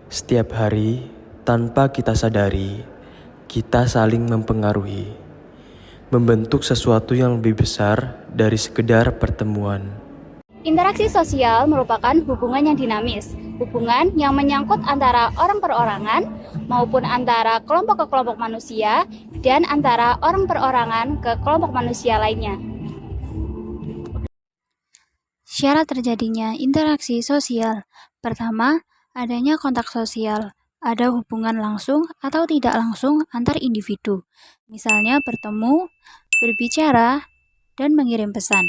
Setiap hari, tanpa kita sadari, kita saling mempengaruhi, membentuk sesuatu yang lebih besar dari sekedar pertemuan. Interaksi sosial merupakan hubungan yang dinamis, hubungan yang menyangkut antara orang perorangan maupun antara kelompok ke kelompok manusia dan antara orang perorangan ke kelompok manusia lainnya. Syarat terjadinya interaksi sosial. Pertama, adanya kontak sosial. Ada hubungan langsung atau tidak langsung antar individu. Misalnya bertemu, berbicara, dan mengirim pesan.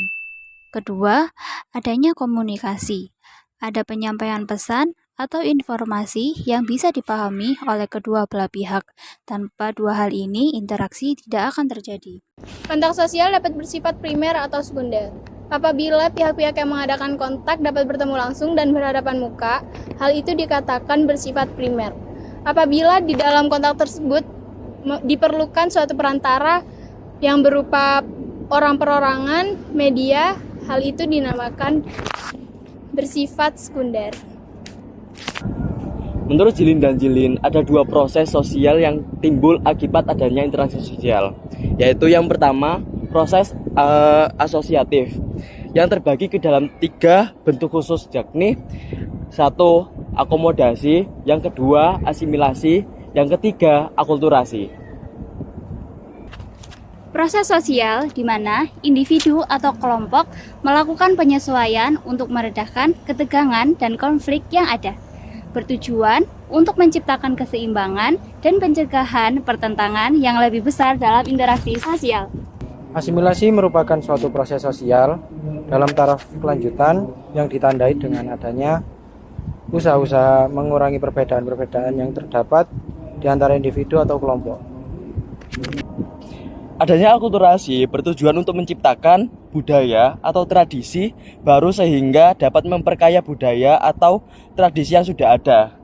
Kedua, adanya komunikasi. Ada penyampaian pesan atau informasi yang bisa dipahami oleh kedua belah pihak. Tanpa dua hal ini, interaksi tidak akan terjadi. Kontak sosial dapat bersifat primer atau sekunder. Apabila pihak-pihak yang mengadakan kontak dapat bertemu langsung dan berhadapan muka, hal itu dikatakan bersifat primer. Apabila di dalam kontak tersebut diperlukan suatu perantara yang berupa orang perorangan, media, hal itu dinamakan bersifat sekunder. Menurut Jilin dan Jilin, ada dua proses sosial yang timbul akibat adanya interaksi sosial, yaitu yang pertama, proses asosiatif, yang terbagi ke dalam tiga bentuk khusus, yakni satu, akomodasi, yang kedua, asimilasi, yang ketiga, akulturasi. Proses sosial di mana individu atau kelompok melakukan penyesuaian untuk meredakan ketegangan dan konflik yang ada, bertujuan untuk menciptakan keseimbangan dan pencegahan pertentangan yang lebih besar dalam interaksi sosial. Asimilasi merupakan suatu proses sosial dalam taraf kelanjutan yang ditandai dengan adanya usaha-usaha mengurangi perbedaan-perbedaan yang terdapat di antara individu atau kelompok. Adanya akulturasi bertujuan untuk menciptakan budaya atau tradisi baru sehingga dapat memperkaya budaya atau tradisi yang sudah ada.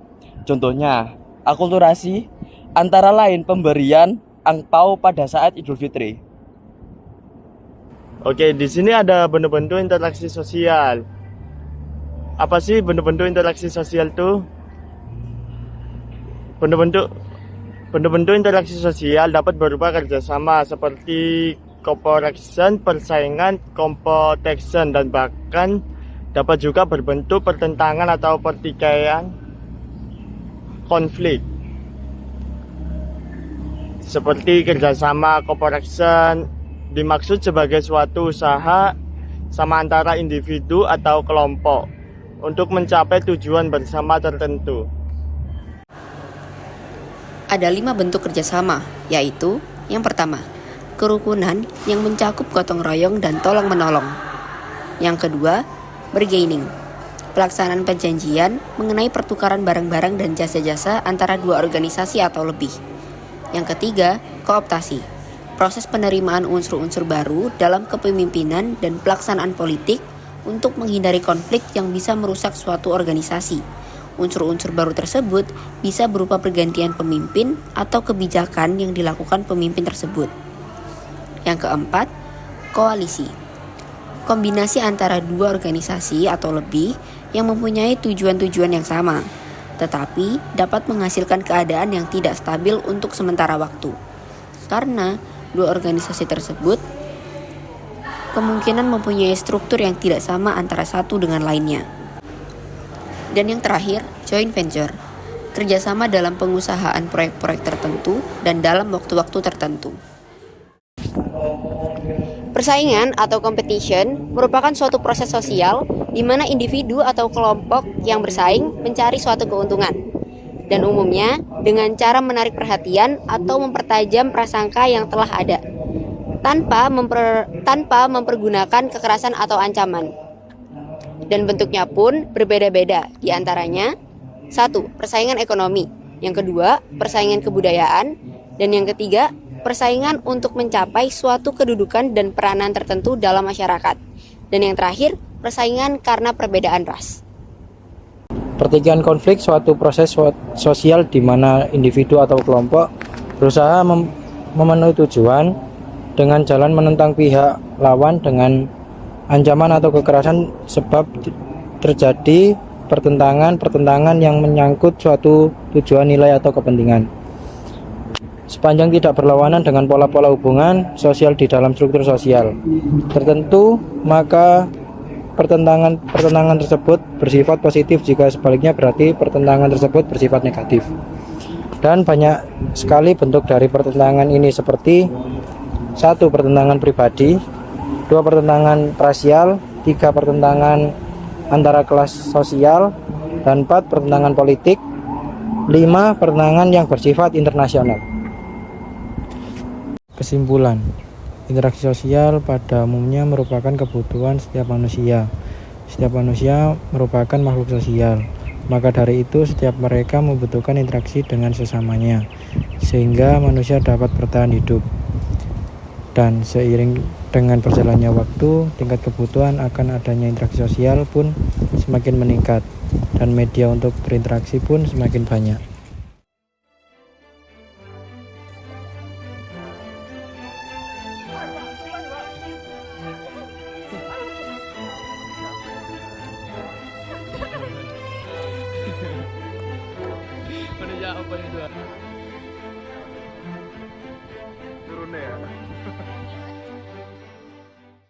Contohnya, akulturasi antara lain pemberian angpau pada saat Idul Fitri. Oke, di sini ada bentuk-bentuk interaksi sosial. Apa sih bentuk-bentuk interaksi sosial itu? Bentuk-bentuk interaksi sosial dapat berupa kerjasama seperti cooperation, persaingan, competition, dan bahkan dapat juga berbentuk pertentangan atau pertikaian, konflik. Seperti kerjasama cooperation dimaksud sebagai suatu usaha sama antara individu atau kelompok untuk mencapai tujuan bersama tertentu. Ada 5 bentuk kerjasama, yaitu yang pertama, kerukunan yang mencakup gotong royong dan tolong-menolong. Yang kedua, bargaining, pelaksanaan perjanjian mengenai pertukaran barang-barang dan jasa-jasa antara dua organisasi atau lebih. Yang ketiga, kooptasi, proses penerimaan unsur-unsur baru dalam kepemimpinan dan pelaksanaan politik untuk menghindari konflik yang bisa merusak suatu organisasi. Unsur-unsur baru tersebut bisa berupa pergantian pemimpin atau kebijakan yang dilakukan pemimpin tersebut. Yang keempat, koalisi. Kombinasi antara dua organisasi atau lebih yang mempunyai tujuan-tujuan yang sama, tetapi dapat menghasilkan keadaan yang tidak stabil untuk sementara waktu. Karena dua organisasi tersebut kemungkinan mempunyai struktur yang tidak sama antara satu dengan lainnya. Dan yang terakhir, joint venture, kerjasama dalam pengusahaan proyek-proyek tertentu dan dalam waktu-waktu tertentu. Persaingan atau competition merupakan suatu proses sosial di mana individu atau kelompok yang bersaing mencari suatu keuntungan, dan umumnya dengan cara menarik perhatian atau mempertajam prasangka yang telah ada, tanpa mempergunakan kekerasan atau ancaman. Dan bentuknya pun berbeda-beda, di antaranya 1. Persaingan ekonomi, yang kedua, persaingan kebudayaan, dan yang ketiga, persaingan untuk mencapai suatu kedudukan dan peranan tertentu dalam masyarakat, dan yang terakhir, persaingan karena perbedaan ras. Pertikaian konflik suatu proses sosial di mana individu atau kelompok berusaha memenuhi tujuan dengan jalan menentang pihak lawan dengan ancaman atau kekerasan sebab terjadi pertentangan yang menyangkut suatu tujuan, nilai, atau kepentingan. Sepanjang tidak berlawanan dengan pola-pola hubungan sosial di dalam struktur sosial tertentu, maka pertentangan tersebut bersifat positif. Jika sebaliknya, berarti pertentangan tersebut bersifat negatif. Dan banyak sekali bentuk dari pertentangan ini, seperti 1. Pertentangan pribadi, 2. Pertentangan rasial, 3. Pertentangan antara kelas sosial, dan 4. Pertentangan politik, 5. Pertentangan yang bersifat internasional. Kesimpulan, interaksi sosial pada umumnya merupakan kebutuhan setiap manusia. Setiap manusia merupakan makhluk sosial. Maka dari itu, setiap mereka membutuhkan interaksi dengan sesamanya, sehingga manusia dapat bertahan hidup. Dan seiring dengan berjalannya waktu, tingkat kebutuhan akan adanya interaksi sosial pun semakin meningkat, dan media untuk berinteraksi pun semakin banyak. Turunnya ya.